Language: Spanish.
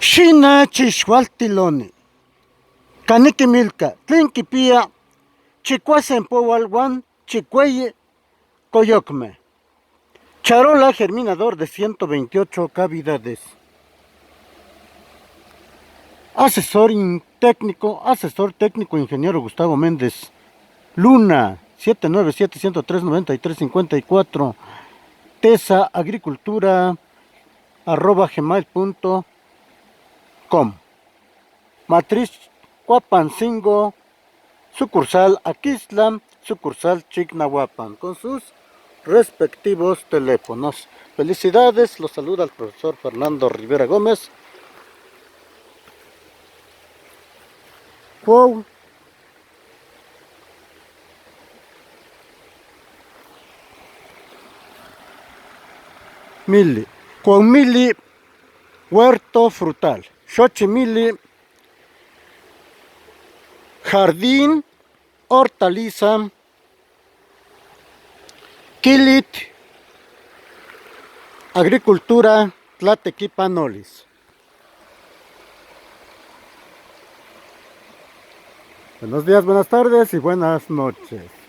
Shina chixhualtiloni, caniki milka, tlen kipia chikuasen powalwan chicueyi coyocme. Charola germinador de 128 cavidades. Asesor técnico, ingeniero Gustavo Méndez Luna, 797-103-9354, tesaagricultura@gmail.com. Matriz Huapancingo, sucursal Aquislan, sucursal Chignahuapan, con sus respectivos teléfonos. Felicidades, los saluda el profesor Fernando Rivera Gómez. Wow. Mili, con mili, huerto frutal, xochimili, jardín, hortaliza, quilit, agricultura, Tlatequipanolis. Buenos días, buenas tardes y buenas noches.